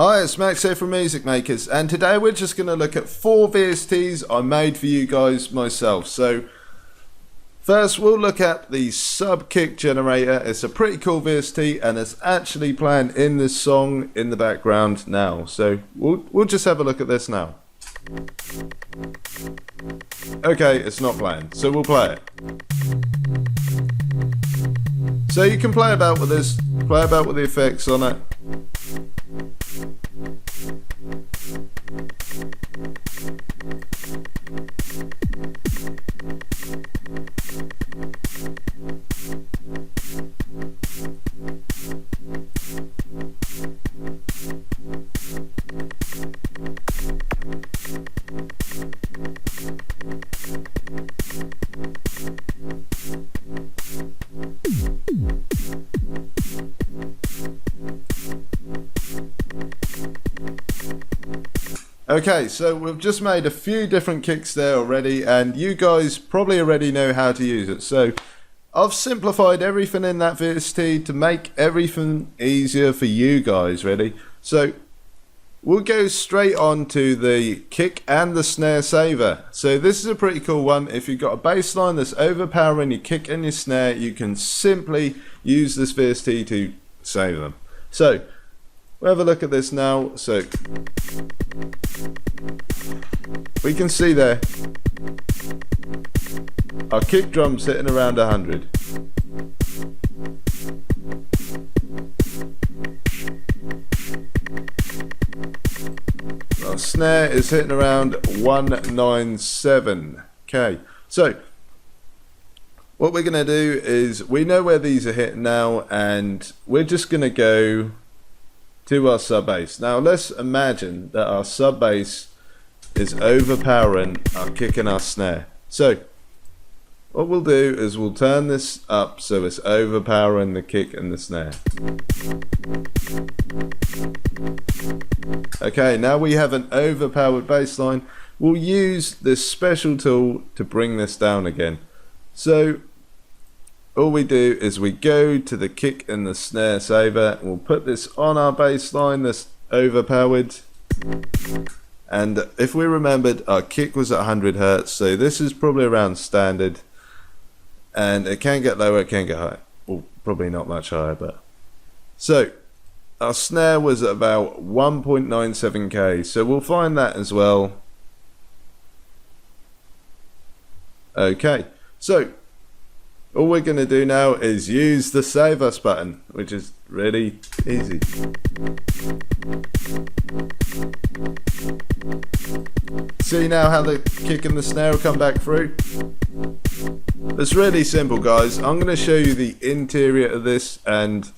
Hi, it's Max here from Music Makers, and today we're just going to look at 4 VSTs I made for you guys myself. So first we'll look at the sub kick generator. It's a pretty cool VST and it's actually playing in this song in the background now. So we'll just have a look at this now. Okay, it's not playing, so we'll play it. So you can play about with this, play about with the effects on it. Okay, so we've just made a few different kicks there already, and you guys probably already know how to use it. So I've simplified everything in that VST to make everything easier for you guys, really. So we'll go straight on to the kick and the snare saver. So this is a pretty cool one. If you've got a bass line that's overpowering your kick and your snare, you can simply use this VST to save them. So we'll have a look at this now. So we can see there our kick drum's hitting around 100. Our snare is hitting around 197. Okay, so what we're going to do is, we know where these are hitting now, and we're just going to go to our sub bass. Now let's imagine that our sub bass is overpowering our kick and our snare. So what we'll do is we'll turn this up so it's overpowering the kick and the snare. Okay, now we have an overpowered bass line. We'll use this special tool to bring this down again. So all we do is we go to the kick and the snare saver. We'll put this on our bass line that's overpowered. And if we remembered, our kick was at 100 Hertz, so this is probably around standard. And it can get lower, it can get higher. Well, probably not much higher, but. So our snare was at about 1.97k, so we'll find that as well. Okay, so all we're going to do now is use the Save Us button, which is really easy. See now how the kick and the snare will come back through? It's really simple, guys. I'm going to show you the interior of this and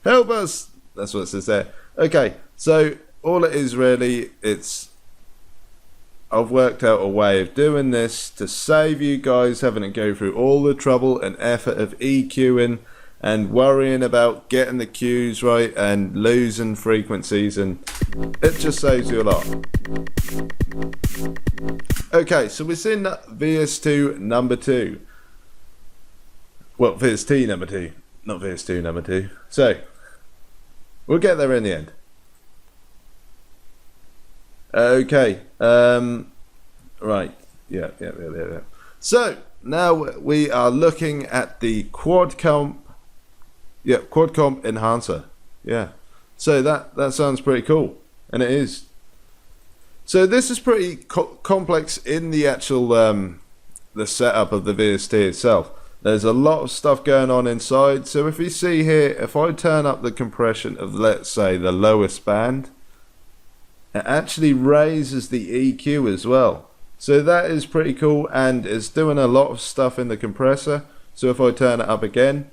help us. That's what it says there. Okay, so all it is really, I've worked out a way of doing this to save you guys having to go through all the trouble and effort of EQing and worrying about getting the cues right and losing frequencies, and it just saves you a lot. Okay, so we're seeing VS2 number 2. Well, VST number 2, not VS2 number 2. So we'll get there in the end. Okay, right, yeah. So now we are looking at the quad comp enhancer. Yeah, so that sounds pretty cool, and it is. So this is pretty complex in the actual the setup of the VST itself. There's a lot of stuff going on inside. So if you see here, if I turn up the compression of, let's say, the lowest band, it actually raises the EQ as well. So that is pretty cool, and it's doing a lot of stuff in the compressor. So if I turn it up again,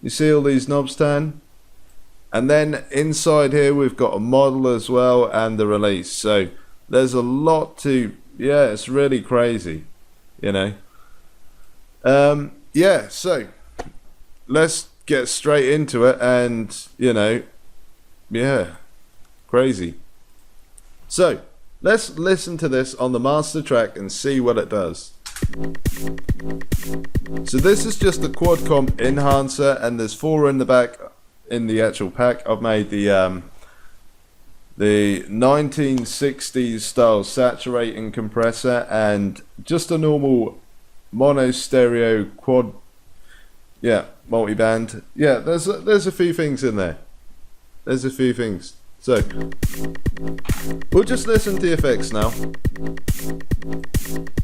you see all these knobs turn, and then inside here we've got a model as well and the release. So there's a lot to, yeah, it's really crazy, you know. Yeah, so let's get straight into it, and you know, yeah, crazy. So let's listen to this on the master track and see what it does. So this is just the quad comp enhancer, and there's 4 in the back in the actual pack. I've made the the 1960s style saturating compressor, and just a normal mono stereo quad, yeah, multiband. Yeah, there's a few things in there. There's a few things. So we'll just listen to the effects now.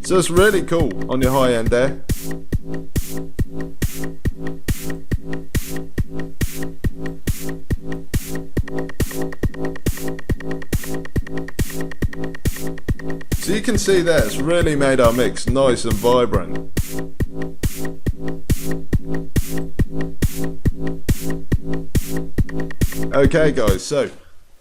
So it's really cool on your high end there. So you can see there, it's really made our mix nice and vibrant. Okay guys, so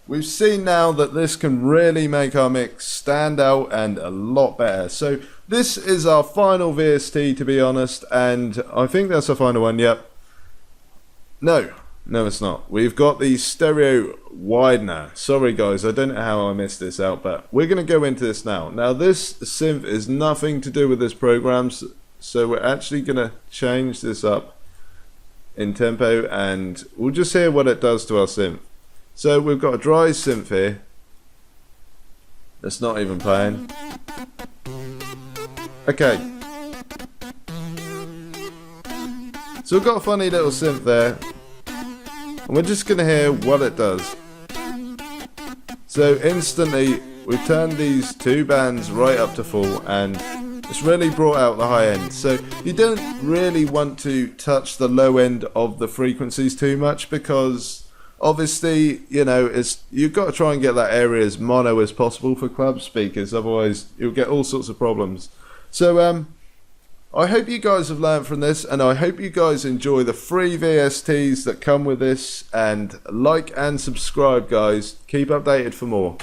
we've seen now that this can really make our mix stand out and a lot better. So this is our final VST, to be honest, and I think that's our final one. Yep. No, it's not. We've got the stereo widener. Sorry guys, I don't know how I missed this out, but we're going to go into this now. Now this synth is nothing to do with this program, so we're actually going to change this up in tempo and we'll just hear what it does to our synth. So we've got a dry synth here that's not even playing. Okay, so we've got a funny little synth there and we're just going to hear what it does. So instantly we've turned these two bands right up to full and it's really brought out the high end. So you don't really want to touch the low end of the frequencies too much, because obviously, you know, you've got to try and get that area as mono as possible for club speakers, otherwise you'll get all sorts of problems. So I hope you guys have learned from this, and I hope you guys enjoy the free VSTs that come with this, and like and subscribe guys. Keep updated for more.